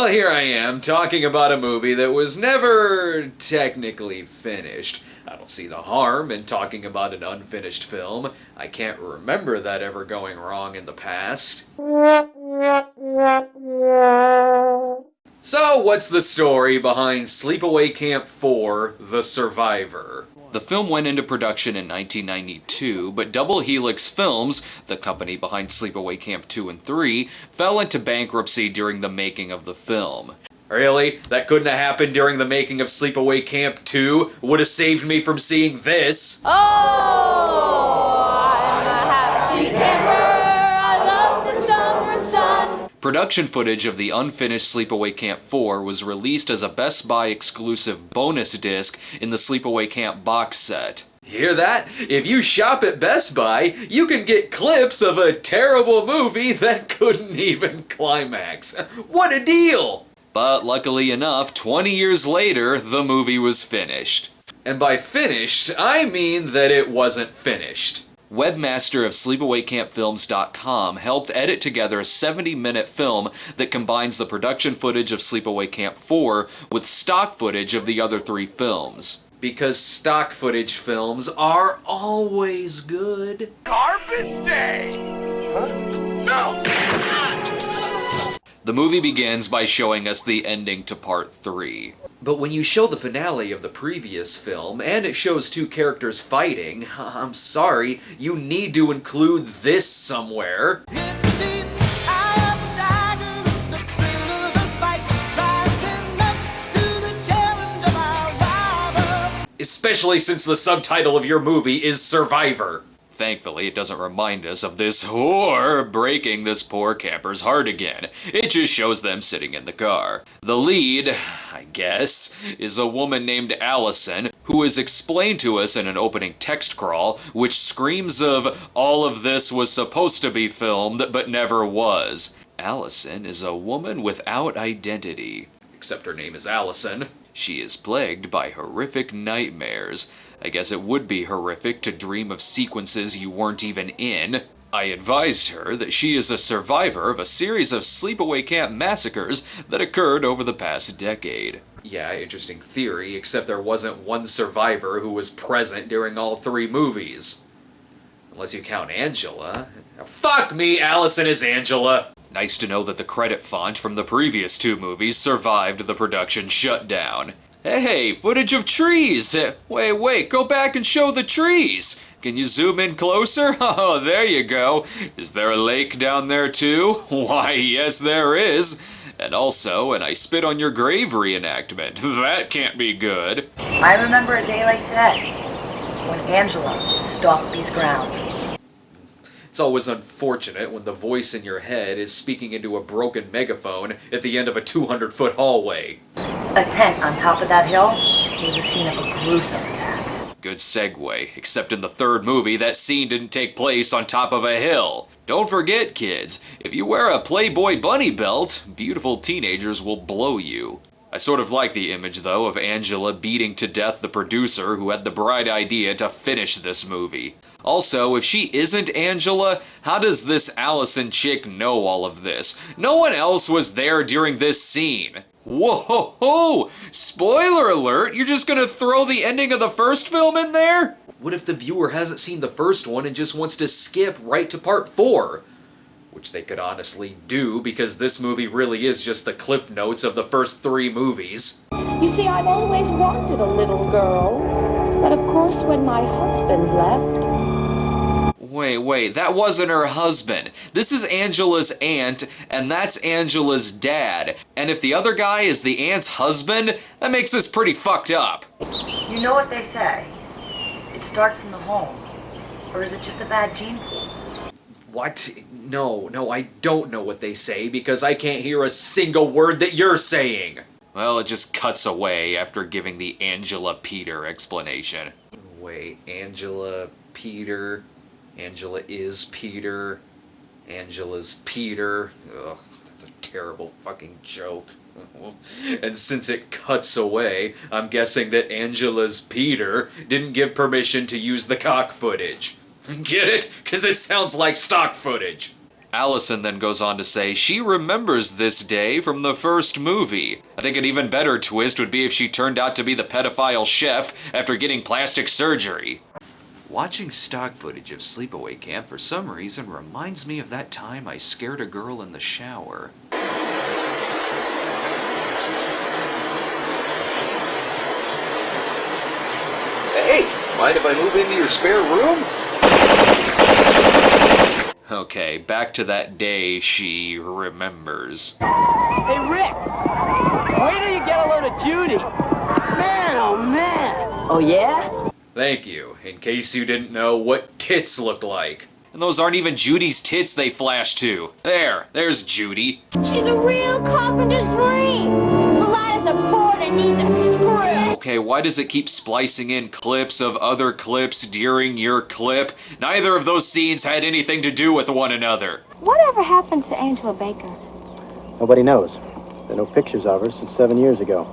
Well, here I am, talking about a movie that was never technically finished. I don't see the harm in talking about an unfinished film. I can't remember that ever going wrong in the past. So, what's the story behind Sleepaway Camp 4: The Survivor? The film went into production in 1992, but Double Helix Films, the company behind Sleepaway Camp 2 and 3, fell into bankruptcy during the making of the film. Really? That couldn't have happened during the making of Sleepaway Camp 2? Would have saved me from seeing this? Oh, I'm a happy camper, I love the summer sun. Production footage of the unfinished Sleepaway Camp 4 was released as a Best Buy exclusive bonus disc in the Sleepaway Camp box set. Hear that? If you shop at Best Buy, you can get clips of a terrible movie that couldn't even climax. What a deal! But luckily enough, 20 years later, the movie was finished. And by finished, I mean that it wasn't finished. Webmaster of SleepAwayCampFilms.com helped edit together a 70-minute film that combines the production footage of Sleepaway Camp 4 with stock footage of the other 3 films. Because stock footage films are always good. Garbage day! Huh? No! The movie begins by showing us the ending to part 3. But when you show the finale of the previous film, and it shows 2 characters fighting, I'm sorry, you need to include this somewhere. Especially since the subtitle of your movie is Survivor. Thankfully, it doesn't remind us of this whore breaking this poor camper's heart again. It just shows them sitting in the car. The lead, I guess, is a woman named Allison, who is explained to us in an opening text crawl, which screams of, all of this was supposed to be filmed, but never was. Allison is a woman without identity. Except her name is Allison. She is plagued by horrific nightmares. I guess it would be horrific to dream of sequences you weren't even in. I advised her that she is a survivor of a series of sleepaway camp massacres that occurred over the past decade. Yeah, interesting theory, except there wasn't one survivor who was present during all 3 movies. Unless you count Angela. Fuck me, Allison is Angela! Nice to know that the credit font from the previous 2 movies survived the production shutdown. Hey, footage of trees! Wait, go back and show the trees! Can you zoom in closer? Oh, there you go. Is there a lake down there too? Why, yes there is. And also, an I Spit on Your Grave reenactment. That can't be good. I remember a day like today, when Angela stalked these grounds. It's always unfortunate when the voice in your head is speaking into a broken megaphone at the end of a 200-foot hallway. A tent on top of that hill was the scene of a gruesome attack. Good segue, except in the 3rd movie, that scene didn't take place on top of a hill. Don't forget, kids, if you wear a Playboy bunny belt, beautiful teenagers will blow you. I sort of like the image, though, of Angela beating to death the producer who had the bright idea to finish this movie. Also, if she isn't Angela, how does this Allison chick know all of this? No one else was there during this scene. Whoa! Spoiler alert! You're just gonna throw the ending of the first film in there? What if the viewer hasn't seen the first one and just wants to skip right to part 4? Which they could honestly do, because this movie really is just the cliff notes of the first 3 movies. You see, I've always wanted a little girl, but of course when my husband left... Wait, that wasn't her husband. This is Angela's aunt, and that's Angela's dad. And if the other guy is the aunt's husband, that makes this pretty fucked up. You know what they say? It starts in the home. Or is it just a bad gene pool? What? No, I don't know what they say, because I can't hear a single word that you're saying. Well, it just cuts away after giving the Angela Peter explanation. Wait, Angela Peter... Angela is Peter. Angela's Peter. Ugh, that's a terrible fucking joke. And since it cuts away, I'm guessing that Angela's Peter didn't give permission to use the cock footage. Get it? Because it sounds like stock footage. Allison then goes on to say she remembers this day from the first movie. I think an even better twist would be if she turned out to be the pedophile chef after getting plastic surgery. Watching stock footage of Sleepaway Camp for some reason reminds me of that time I scared a girl in the shower. Hey, mind if I move into your spare room? Okay, back to that day she remembers. Hey, Rick! Wait till you get a load of Judy! Man, oh man! Oh, yeah? Thank you. In case you didn't know what tits look like. And those aren't even Judy's tits they flash to. There's Judy. She's a real carpenter's dream. The light is a board and needs a screw. Okay, why does it keep splicing in clips of other clips during your clip? Neither of those scenes had anything to do with one another. Whatever happened to Angela Baker? Nobody knows. There are no pictures of her since 7 years ago.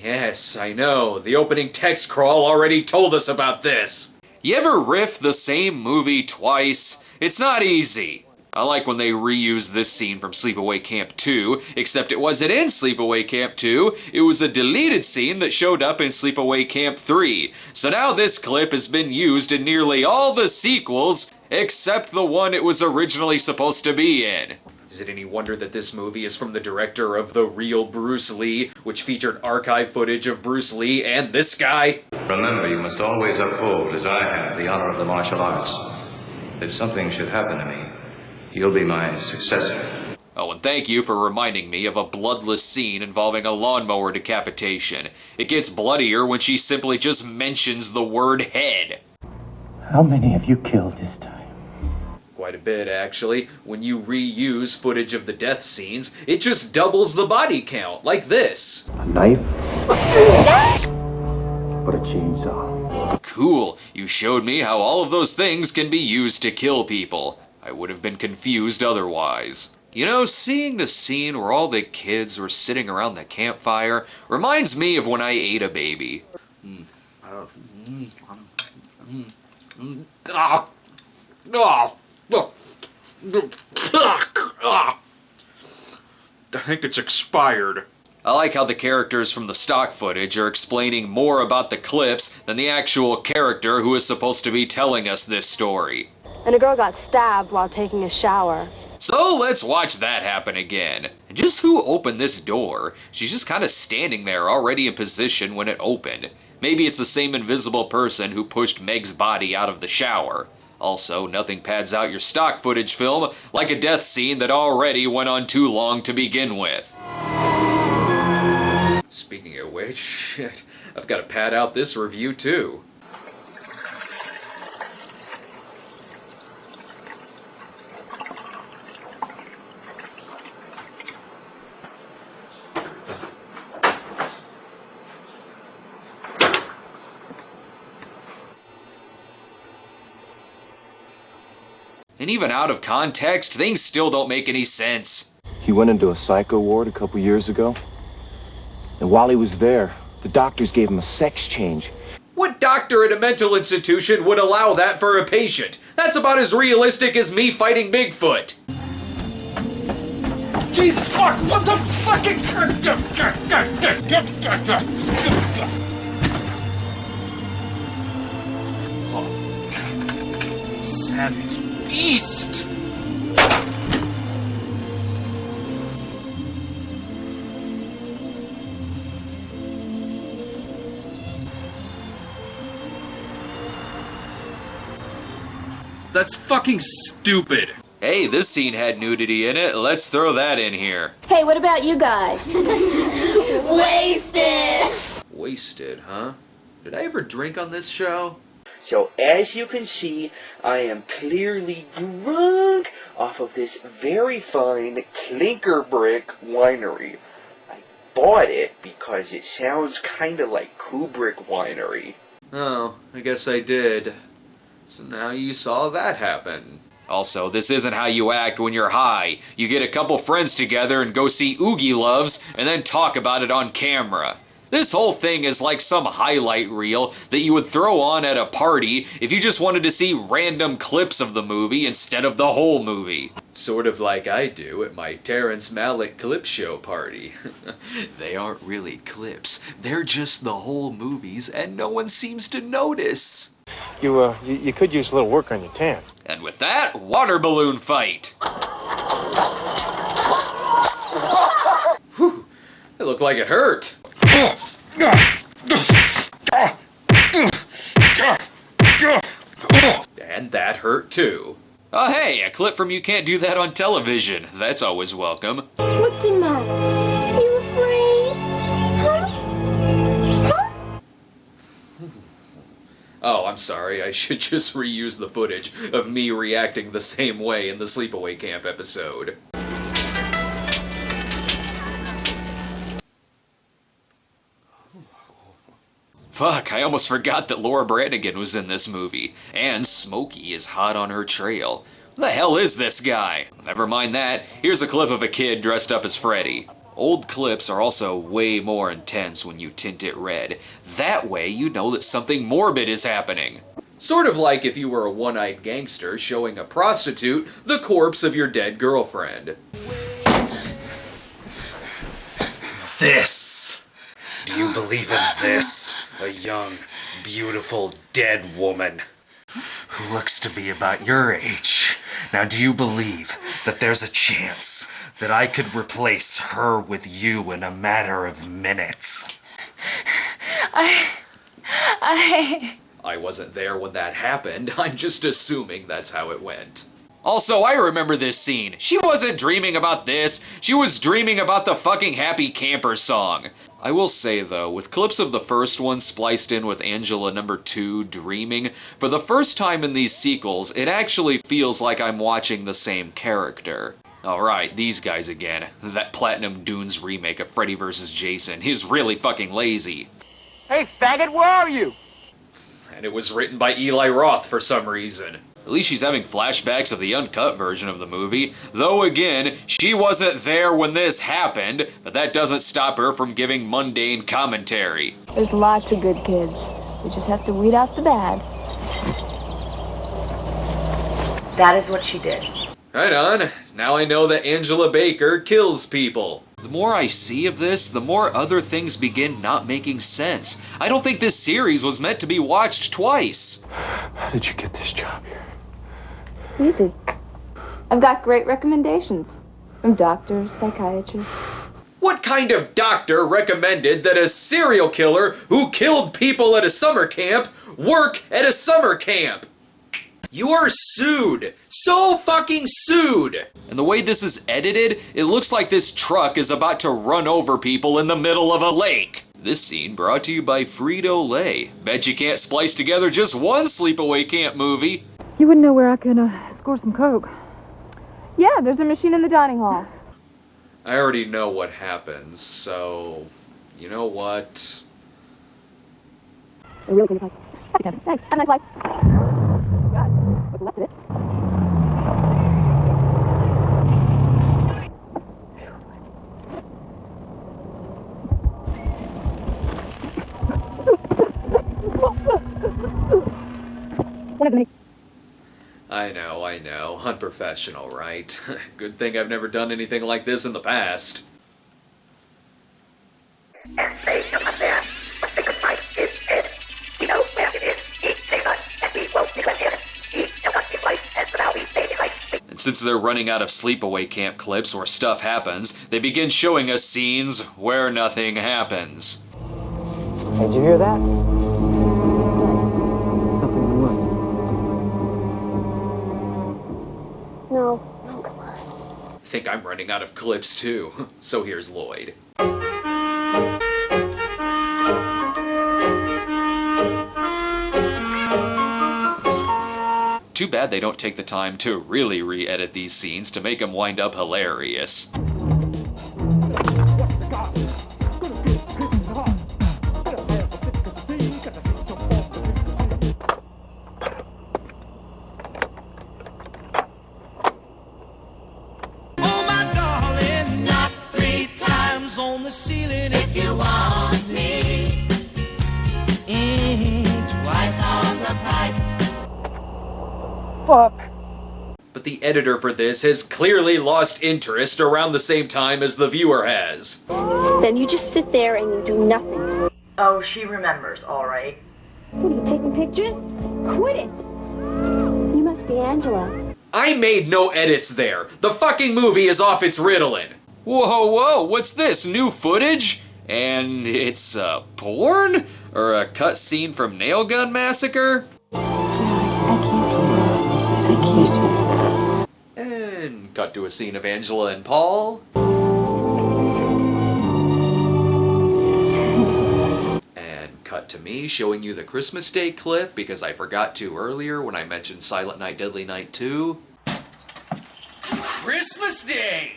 Yes, I know. The opening text crawl already told us about this. You ever riff the same movie twice? It's not easy. I like when they reuse this scene from Sleepaway Camp 2, except it wasn't in Sleepaway Camp 2, it was a deleted scene that showed up in Sleepaway Camp 3. So now this clip has been used in nearly all the sequels, except the one it was originally supposed to be in. Is it any wonder that this movie is from the director of The Real Bruce Lee, which featured archive footage of Bruce Lee and this guy? Remember, you must always uphold, as I have, the honor of the martial arts. If something should happen to me, you'll be my successor. Oh, and thank you for reminding me of a bloodless scene involving a lawnmower decapitation. It gets bloodier when she simply just mentions the word head. How many have you killed this time? Quite a bit, actually. When you reuse footage of the death scenes, it just doubles the body count, like this. A knife? What a chainsaw. Cool, you showed me how all of those things can be used to kill people. I would have been confused otherwise. You know, seeing the scene where all the kids were sitting around the campfire reminds me of when I ate a baby. I think it's expired. I like how the characters from the stock footage are explaining more about the clips than the actual character who is supposed to be telling us this story. And a girl got stabbed while taking a shower. So let's watch that happen again. And just who opened this door? She's just kind of standing there already in position when it opened. Maybe it's the same invisible person who pushed Meg's body out of the shower. Also, nothing pads out your stock footage film like a death scene that already went on too long to begin with. Speaking of which, shit, I've got to pad out this review too. And even out of context, things still don't make any sense. He went into a psycho ward a couple years ago. And while he was there, the doctors gave him a sex change. What doctor at a mental institution would allow that for a patient? That's about as realistic as me fighting Bigfoot. Jesus fuck! What the fucking? Savage beast! That's fucking stupid. Hey, this scene had nudity in it. Let's throw that in here. Hey, what about you guys? Wasted! Wasted, huh? Did I ever drink on this show? So as you can see, I am clearly drunk off of this very fine clinker brick winery. I bought it because it sounds kind of like Kubrick Winery. Oh, I guess I did. So now you saw that happen. Also, this isn't how you act when you're high. You get a couple friends together and go see Oogie Loves and then talk about it on camera. This whole thing is like some highlight reel that you would throw on at a party if you just wanted to see random clips of the movie instead of the whole movie. Sort of like I do at my Terrence Malick clip show party. They aren't really clips, they're just the whole movies and no one seems to notice. You could use a little work on your tan. And with that, water balloon fight. Whew, it looked like it hurt. And that hurt too. Oh hey, a clip from You Can't Do That on Television. That's always welcome. What's the matter? You afraid? Huh? Oh, I'm sorry. I should just reuse the footage of me reacting the same way in the Sleepaway Camp episode. Fuck, I almost forgot that Laura Branigan was in this movie. And Smokey is hot on her trail. Who the hell is this guy? Never mind that. Here's a clip of a kid dressed up as Freddy. Old clips are also way more intense when you tint it red. That way you know that something morbid is happening. Sort of like if you were a one-eyed gangster showing a prostitute the corpse of your dead girlfriend. This. Do you believe in this? A young, beautiful, dead woman who looks to be about your age. Now, do you believe that there's a chance that I could replace her with you in a matter of minutes? I wasn't there when that happened. I'm just assuming that's how it went. Also, I remember this scene. She wasn't dreaming about this. She was dreaming about the fucking Happy Camper song. I will say though, with clips of the first one spliced in with Angela #2 dreaming, for the first time in these sequels, it actually feels like I'm watching the same character. Alright, these guys again. That Platinum Dunes remake of Freddy vs. Jason is really fucking lazy. Hey, faggot, where are you? And it was written by Eli Roth for some reason. At least she's having flashbacks of the uncut version of the movie. Though again, she wasn't there when this happened, but that doesn't stop her from giving mundane commentary. There's lots of good kids. We just have to weed out the bad. That is what she did. Right on. Now I know that Angela Baker kills people. The more I see of this, the more other things begin not making sense. I don't think this series was meant to be watched twice. How did you get this job here? Easy. I've got great recommendations from doctors, psychiatrists. What kind of doctor recommended that a serial killer who killed people at a summer camp work at a summer camp? You are sued. So fucking sued. And the way this is edited, it looks like this truck is about to run over people in the middle of a lake. This scene brought to you by Frito-Lay. Bet you can't splice together just one Sleepaway Camp movie. You wouldn't know where I could score some coke. Yeah, there's a machine in the dining hall. I already know what happens, so... you know what? They're really good advice. Happy camping. Thanks. Have a nice life. God, what's left of it? One of the many. I know. Unprofessional, right? Good thing I've never done anything like this in the past. And since they're running out of Sleepaway Camp clips where stuff happens, they begin showing us scenes where nothing happens. Did you hear that? Something in the woods. No, come on. I think I'm running out of clips too. So here's Lloyd. Too bad they don't take the time to really re-edit these scenes to make them wind up hilarious. On the ceiling if you want me. fuck? But the editor for this has clearly lost interest around the same time as the viewer has. Then you just sit there and you do nothing. Oh, she remembers, all right. What are you taking pictures? Quit it! You must be Angela. I made no edits there. The fucking movie is off its Ritalin. Whoa, whoa, what's this? New footage? And it's porn? Or a cut scene from Nail Gun Massacre? I can't do this. I can't. And cut to a scene of Angela and Paul. And cut to me showing you the Christmas Day clip because I forgot to earlier when I mentioned Silent Night, Deadly Night 2. Christmas Day!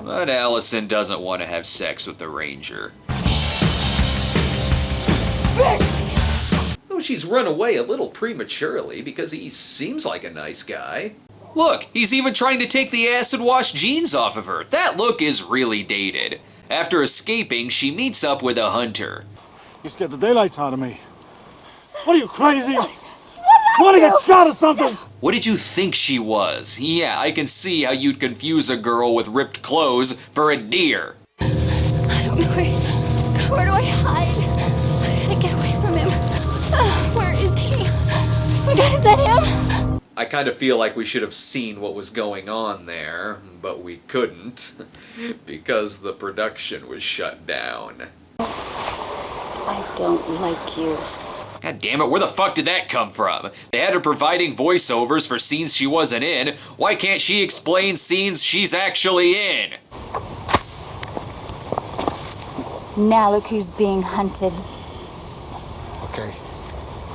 But Allison doesn't want to have sex with the Ranger. Though she's run away a little prematurely because he seems like a nice guy. Look, he's even trying to take the acid-wash jeans off of her. That look is really dated. After escaping, she meets up with a hunter. You scared the daylights out of me. What are you, crazy? You want to get shot or something? What did you think she was? Yeah, I can see how you'd confuse a girl with ripped clothes for a deer. I don't know where do I hide? I gotta get away from him. Where is he? Oh my God, is that him? I kind of feel like we should have seen what was going on there, but we couldn't, because the production was shut down. I don't like you. God damn it, where the fuck did that come from? They had her providing voiceovers for scenes she wasn't in. Why can't she explain scenes she's actually in? Now look who's being hunted. Okay.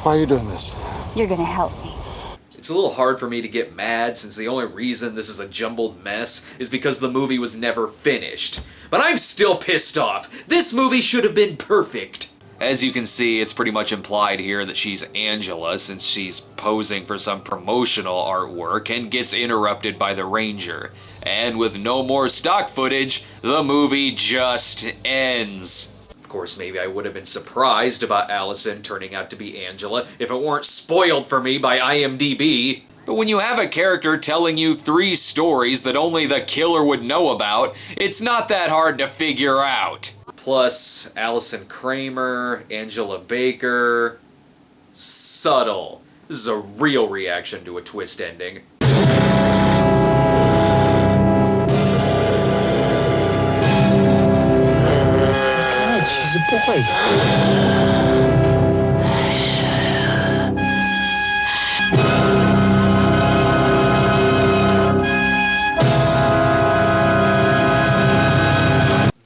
Why are you doing this? You're gonna help me. It's a little hard for me to get mad since the only reason this is a jumbled mess is because the movie was never finished. But I'm still pissed off. This movie should have been perfect. As you can see, it's pretty much implied here that she's Angela since she's posing for some promotional artwork and gets interrupted by the Ranger. And with no more stock footage, the movie just ends. Of course, maybe I would have been surprised about Allison turning out to be Angela if it weren't spoiled for me by IMDb. But when you have a character telling you 3 stories that only the killer would know about, it's not that hard to figure out. Plus, Allison Kramer, Angela Baker... subtle. This is a real reaction to a twist ending. God, she's a boy.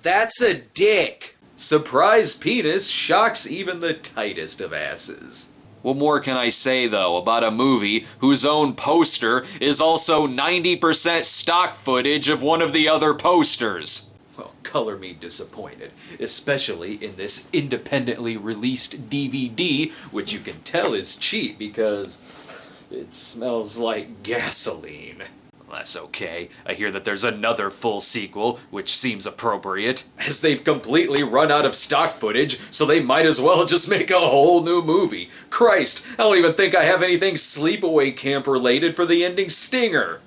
That's a dick! Surprise penis shocks even the tightest of asses. What more can I say, though, about a movie whose own poster is also 90% stock footage of one of the other posters? Well, color me disappointed, especially in this independently released DVD, which you can tell is cheap because it smells like gasoline. That's okay. I hear that there's another full sequel, which seems appropriate, as they've completely run out of stock footage, so they might as well just make a whole new movie. Christ, I don't even think I have anything Sleepaway Camp related for the ending stinger.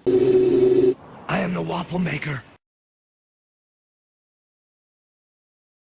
I am the waffle maker.